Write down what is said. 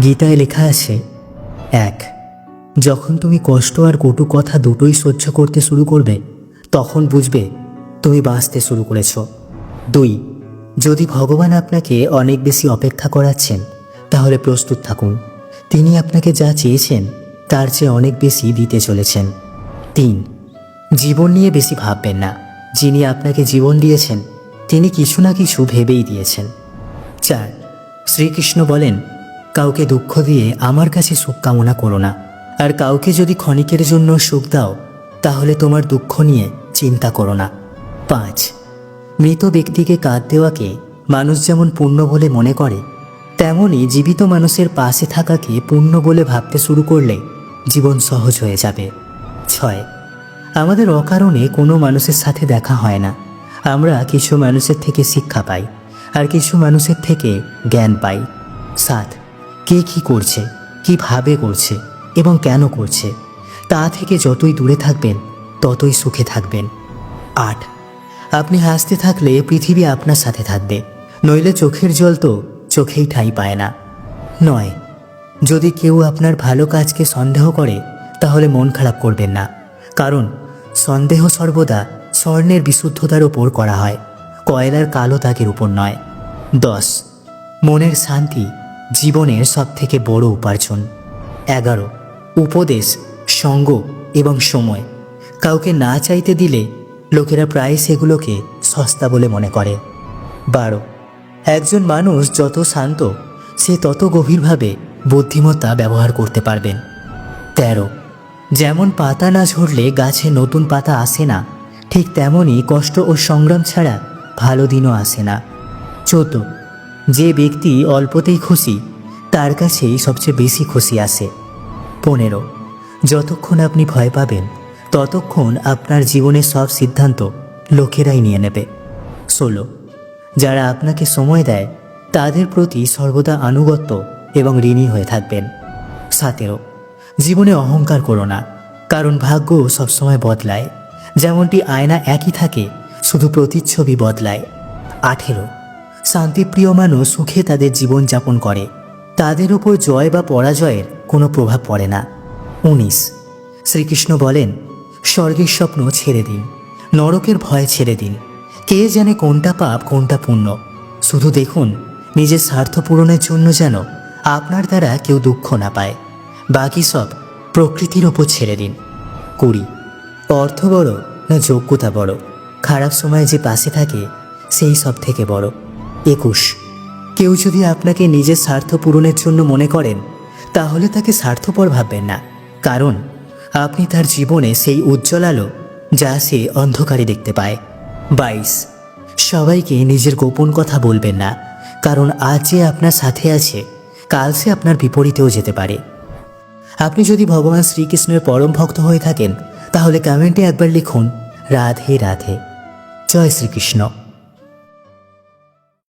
গীতায় লেখা আছে, 1. যখন তুমি কষ্ট আর কটু কথা দুটোই সহ্য করতে শুরু করবে তখন বুঝবে তুমি বাঁচতে শুরু করেছ। 2. যদি ভগবান আপনাকে অনেক বেশি অপেক্ষা করাচ্ছেন তাহলে প্রস্তুত থাকুন, তিনি আপনাকে যা চেয়েছেন তার চেয়ে অনেক বেশি দিতে চলেছেন। 3. জীবন নিয়ে বেশি ভাববেন না, যিনি আপনাকে জীবন দিয়েছেন তিনি কিছু না কিছু ভেবেই দিয়েছেন। 4. শ্রীকৃষ্ণ বলেন, কাউকে দুঃখ দিয়ে আমার কাছে সুখ কামনা করো না, আর কাউকে যদি ক্ষণিকের জন্য সুখ দাও তাহলে তোমার দুঃখ নিয়ে চিন্তা করো না। 5. মৃত ব্যক্তিকে কাঁদ দেওয়াকে মানুষ যেমন পুণ্য বলে মনে করে, তেমনই জীবিত মানুষের পাশে থাকাকে পুণ্য বলে ভাবতে শুরু করলে জীবন সহজ হয়ে যাবে। 6. আমাদের অকারণে কোনো মানুষের সাথে দেখা হয় না, আমরা কিছু মানুষের থেকে শিক্ষা পাই আর কিছু মানুষের থেকে জ্ঞান পাই। 7. কে কী করছে, কীভাবে করছে এবং কেন করছে তা থেকে যতই দূরে থাকবেন ততই সুখে থাকবেন। 8. আপনি হাসতে থাকলে পৃথিবী আপনার সাথে থাকবে, নইলে চোখের জল তো চোখেই ঠাঁই পায় না। 9. যদি কেউ আপনার ভালো কাজকে সন্দেহ করে তাহলে মন খারাপ করবেন না, কারণ সন্দেহ সর্বদা স্বর্ণের বিশুদ্ধতার ওপর করা হয়, কয়লার কালো দাগের উপর নয়। 10. মনের শান্তি জীবনের সবথেকে বড় উপার্জন। 11. উপদেশ, সঙ্গ এবং সময় কাউকে না চাইতে দিলে লোকেরা প্রায় সেগুলোকে সস্তা বলে মনে করে। 12. একজন মানুষ যত শান্ত সে তত গভীরভাবে বুদ্ধিমত্তা ব্যবহার করতে পারবেন। 13. যেমন পাতা না ঝরলে গাছে নতুন পাতা আসে না, ঠিক তেমনই কষ্ট ও সংগ্রাম ছাড়া ভালো দিনও আসে না। 14. যে ব্যক্তি অল্পতেই খুশি তার কাছেই সবচেয়ে বেশি খুশি আসে। 15. যতক্ষণ আপনি ভয় পাবেন ততক্ষণ আপনার জীবনের সব সিদ্ধান্ত লোকেরাই নিয়ে নেবে। 16. যারা আপনাকে সময় দেয় তাদের প্রতি সর্বদা আনুগত্য এবং ঋণী হয়ে থাকবেন। 17. জীবনে অহংকার করো না, কারণ ভাগ্য সবসময় বদলায়, যেমনটি আয়না একই থাকে শুধু প্রতিচ্ছবি বদলায়। 18. শান্তিপ্রিয় মানুষ সুখে তাদের জীবন যাপন করে, তাদের উপর জয় বা পরাজয়ের কোনো প্রভাব পড়ে না। 19. শ্রীকৃষ্ণ বলেন, স্বর্গের স্বপ্ন ছেড়ে দিন, নরকের ভয় ছেড়ে দিন, কে জানে কোনটা পাপ কোনটা পুণ্য, শুধু দেখুন নিজের স্বার্থ পূরণের জন্য যেন আপনার দ্বারা কেউ দুঃখ না পায়, বাকি সব প্রকৃতির ওপর ছেড়ে দিন। 20. অর্থ বড় না যোগ্যতা বড়, খারাপ সময়ে যে পাশে থাকে সেই সব থেকে বড়। 21. কেউ যদি আপনাকে নিজের স্বার্থ পূরণের জন্য মনে করেন তাহলে তাকে স্বার্থপর ভাববেন না, কারণ আপনি তার জীবনে সেই উজ্জ্বল আলো যা সে অন্ধকারে দেখতে পায়। 22. সবাইকে নিজের গোপন কথা বলবেন না, কারণ আজ যে আপনার সাথে আছে কাল সে আপনার বিপরীতেও যেতে পারে। আপনি যদি ভগবান শ্রীকৃষ্ণের পরম ভক্ত হয়ে থাকেন তাহলে কমেন্টে একবার লিখুন, রাধে রাধে। জয় শ্রীকৃষ্ণ।